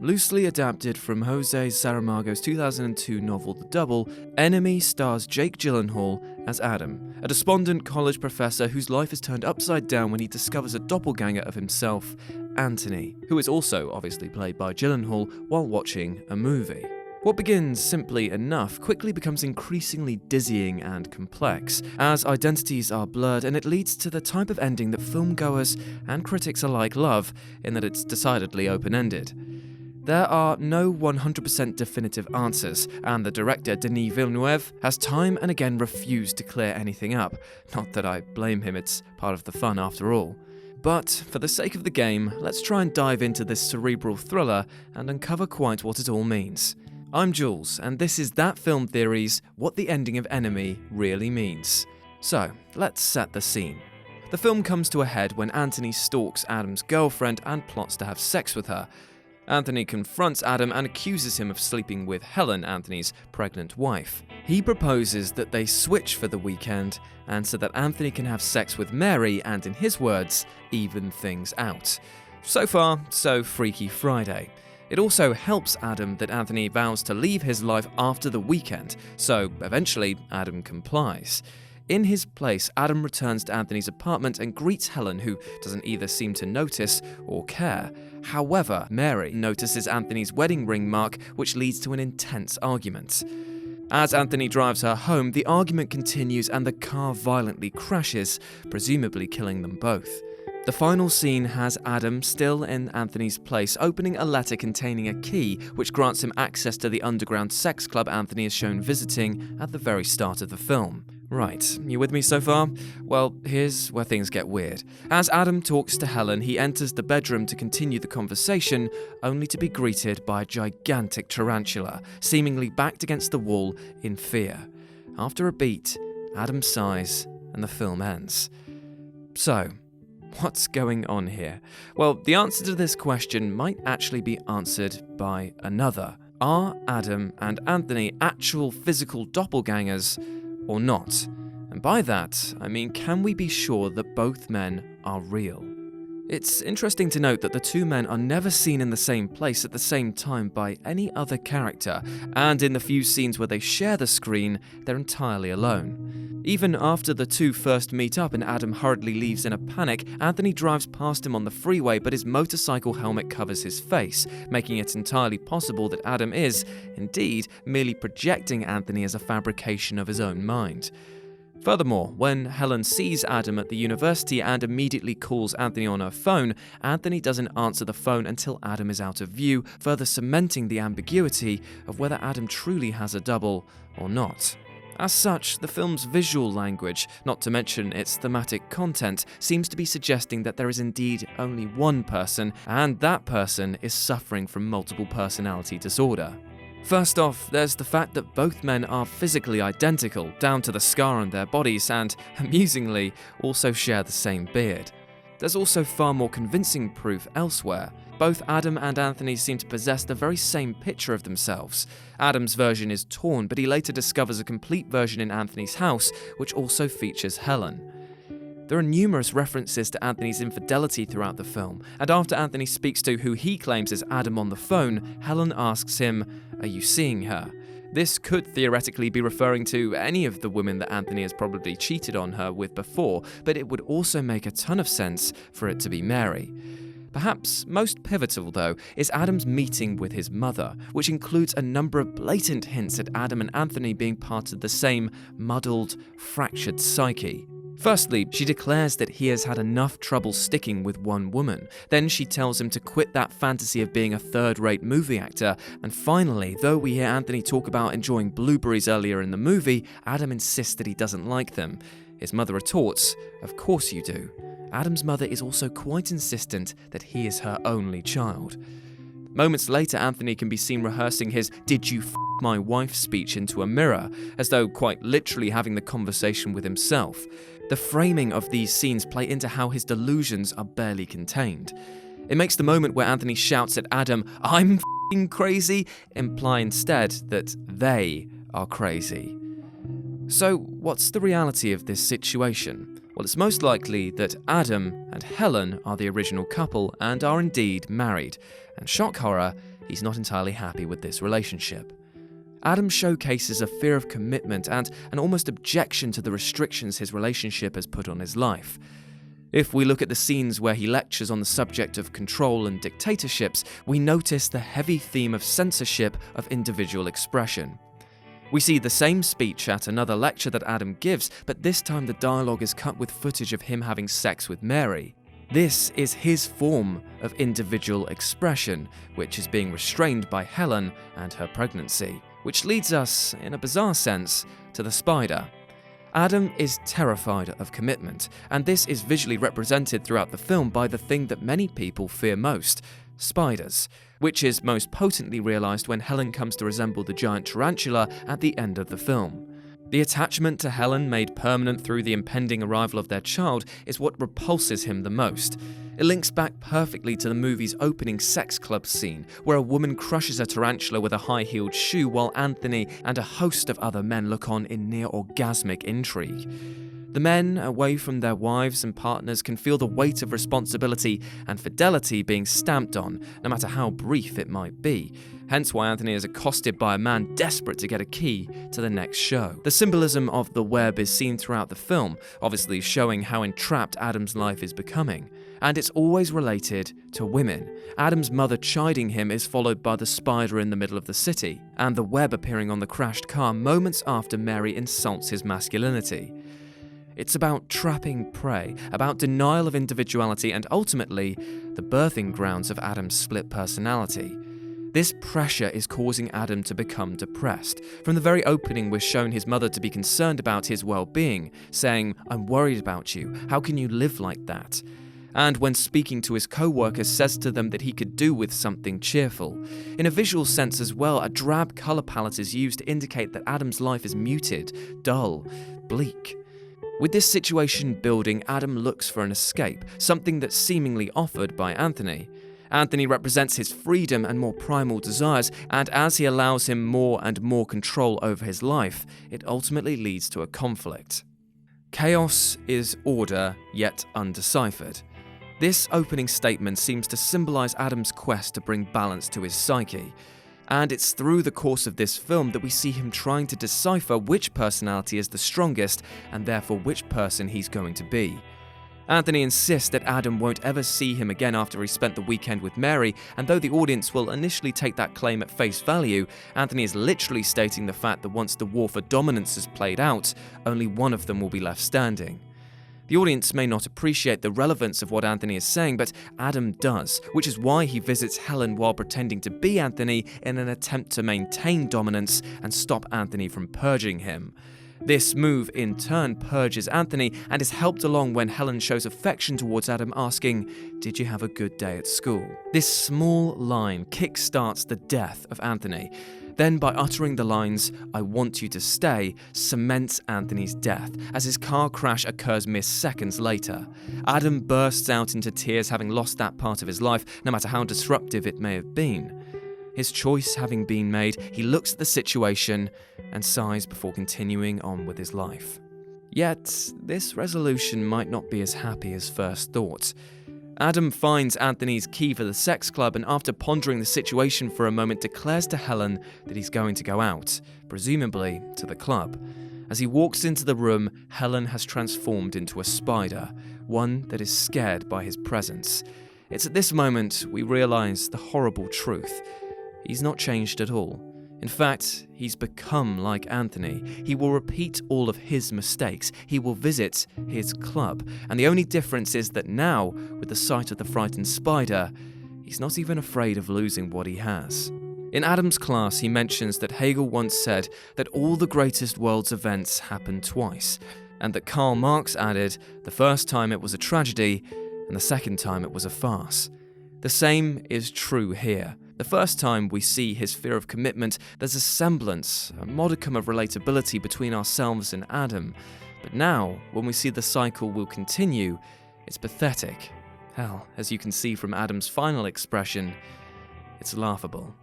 Loosely adapted from Jose Saramago's 2002 novel The Double, Enemy stars Jake Gyllenhaal as Adam, a despondent college professor whose life is turned upside down when he discovers a doppelganger of himself, Anthony, who is also obviously played by Gyllenhaal, while watching a movie. What begins simply enough quickly becomes increasingly dizzying and complex, as identities are blurred, and it leads to the type of ending that filmgoers and critics alike love, in that it's decidedly open-ended. There are no 100% definitive answers, and the director Denis Villeneuve has time and again refused to clear anything up. Not that I blame him, it's part of the fun after all. But for the sake of the game, let's try and dive into this cerebral thriller and uncover quite what it all means. I'm Jules, and this is That Film Theory's What the Ending of Enemy Really Means. So, let's set the scene. The film comes to a head when Anthony stalks Adam's girlfriend and plots to have sex with her. Anthony confronts Adam and accuses him of sleeping with Helen, Anthony's pregnant wife. He proposes that they switch for the weekend, and so that Anthony can have sex with Mary and, in his words, even things out. So far, so Freaky Friday. It also helps Adam that Anthony vows to leave his life after the weekend, so eventually Adam complies. In his place, Adam returns to Anthony's apartment and greets Helen, who doesn't either seem to notice or care. However, Mary notices Anthony's wedding ring mark, which leads to an intense argument. As Anthony drives her home, the argument continues and the car violently crashes, presumably killing them both. The final scene has Adam, still in Anthony's place, opening a letter containing a key which grants him access to the underground sex club Anthony is shown visiting at the very start of the film. Right, you with me so far? Well, here's where things get weird. As Adam talks to Helen, he enters the bedroom to continue the conversation, only to be greeted by a gigantic tarantula, seemingly backed against the wall in fear. After a beat, Adam sighs, and the film ends. So, what's going on here? Well, the answer to this question might actually be answered by another. Are Adam and Anthony actual physical doppelgangers or not? And by that, I mean, can we be sure that both men are real? It's interesting to note that the two men are never seen in the same place at the same time by any other character, and in the few scenes where they share the screen, they're entirely alone. Even after the two first meet up and Adam hurriedly leaves in a panic, Anthony drives past him on the freeway, but his motorcycle helmet covers his face, making it entirely possible that Adam is, indeed, merely projecting Anthony as a fabrication of his own mind. Furthermore, when Helen sees Adam at the university and immediately calls Anthony on her phone, Anthony doesn't answer the phone until Adam is out of view, further cementing the ambiguity of whether Adam truly has a double or not. As such, the film's visual language, not to mention its thematic content, seems to be suggesting that there is indeed only one person, and that person is suffering from multiple personality disorder. First off, there's the fact that both men are physically identical, down to the scar on their bodies, and, amusingly, also share the same beard. There's also far more convincing proof elsewhere. Both Adam and Anthony seem to possess the very same picture of themselves. Adam's version is torn, but he later discovers a complete version in Anthony's house, which also features Helen. There are numerous references to Anthony's infidelity throughout the film, and after Anthony speaks to who he claims is Adam on the phone, Helen asks him, "Are you seeing her?" This could theoretically be referring to any of the women that Anthony has probably cheated on her with before, but it would also make a ton of sense for it to be Mary. Perhaps most pivotal, though, is Adam's meeting with his mother, which includes a number of blatant hints at Adam and Anthony being part of the same muddled, fractured psyche. Firstly, she declares that he has had enough trouble sticking with one woman. Then she tells him to quit that fantasy of being a third-rate movie actor. And finally, though we hear Anthony talk about enjoying blueberries earlier in the movie, Adam insists that he doesn't like them. His mother retorts, "Of course you do." Adam's mother is also quite insistent that he is her only child. Moments later, Anthony can be seen rehearsing his "did you f*** my wife" speech into a mirror, as though quite literally having the conversation with himself. The framing of these scenes play into how his delusions are barely contained. It makes the moment where Anthony shouts at Adam, "I'm f***ing crazy," imply instead that they are crazy. So, what's the reality of this situation? Well, it's most likely that Adam and Helen are the original couple and are indeed married. And shock horror, he's not entirely happy with this relationship. Adam showcases a fear of commitment and an almost objection to the restrictions his relationship has put on his life. If we look at the scenes where he lectures on the subject of control and dictatorships, we notice the heavy theme of censorship of individual expression. We see the same speech at another lecture that Adam gives, but this time the dialogue is cut with footage of him having sex with Mary. This is his form of individual expression, which is being restrained by Helen and her pregnancy, which leads us, in a bizarre sense, to the spider. Adam is terrified of commitment, and this is visually represented throughout the film by the thing that many people fear most, spiders, which is most potently realised when Helen comes to resemble the giant tarantula at the end of the film. The attachment to Helen, made permanent through the impending arrival of their child, is what repulses him the most. It links back perfectly to the movie's opening sex club scene, where a woman crushes a tarantula with a high-heeled shoe while Anthony and a host of other men look on in near-orgasmic intrigue. The men, away from their wives and partners, can feel the weight of responsibility and fidelity being stamped on, no matter how brief it might be. Hence why Anthony is accosted by a man desperate to get a key to the next show. The symbolism of the web is seen throughout the film, obviously showing how entrapped Adam's life is becoming. And it's always related to women. Adam's mother chiding him is followed by the spider in the middle of the city, and the web appearing on the crashed car moments after Mary insults his masculinity. It's about trapping prey, about denial of individuality, and ultimately, the birthing grounds of Adam's split personality. This pressure is causing Adam to become depressed. From the very opening, we're shown his mother to be concerned about his well-being, saying, "I'm worried about you. How can you live like that?" And when speaking to his co-workers, says to them that he could do with something cheerful. In a visual sense as well, a drab colour palette is used to indicate that Adam's life is muted, dull, bleak. With this situation building, Adam looks for an escape, something that's seemingly offered by Anthony. Anthony represents his freedom and more primal desires, and as he allows him more and more control over his life, it ultimately leads to a conflict. Chaos is order, yet undeciphered. This opening statement seems to symbolize Adam's quest to bring balance to his psyche. And it's through the course of this film that we see him trying to decipher which personality is the strongest, and therefore which person he's going to be. Anthony insists that Adam won't ever see him again after he spent the weekend with Mary, and though the audience will initially take that claim at face value, Anthony is literally stating the fact that once the war for dominance is played out, only one of them will be left standing. The audience may not appreciate the relevance of what Anthony is saying, but Adam does, which is why he visits Helen while pretending to be Anthony in an attempt to maintain dominance and stop Anthony from purging him. This move in turn purges Anthony and is helped along when Helen shows affection towards Adam, asking, "Did you have a good day at school?" This small line kickstarts the death of Anthony. Then, by uttering the lines, "I want you to stay," cements Anthony's death, as his car crash occurs mere seconds later. Adam bursts out into tears, having lost that part of his life, no matter how disruptive it may have been. His choice having been made, he looks at the situation and sighs before continuing on with his life. Yet, this resolution might not be as happy as first thought. Adam finds Anthony's key for the sex club, and after pondering the situation for a moment, declares to Helen that he's going to go out, presumably to the club. As he walks into the room, Helen has transformed into a spider, one that is scared by his presence. It's at this moment we realise the horrible truth. He's not changed at all. In fact, he's become like Anthony. He will repeat all of his mistakes. He will visit his club. And the only difference is that now, with the sight of the frightened spider, he's not even afraid of losing what he has. In Adam's class, he mentions that Hegel once said that all the greatest world's events happen twice, and that Karl Marx added the first time it was a tragedy, and the second time it was a farce. The same is true here. The first time we see his fear of commitment, there's a semblance, a modicum of relatability between ourselves and Adam. But now, when we see the cycle will continue, it's pathetic. Hell, as you can see from Adam's final expression, it's laughable.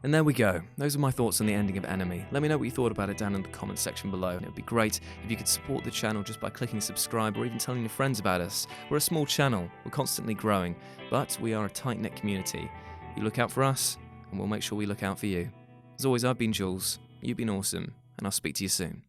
And there we go. Those are my thoughts on the ending of Enemy. Let me know what you thought about it down in the comments section below. And it would be great if you could support the channel just by clicking subscribe or even telling your friends about us. We're a small channel, we're constantly growing, but we are a tight-knit community. You look out for us, and we'll make sure we look out for you. As always, I've been Jules, you've been awesome, and I'll speak to you soon.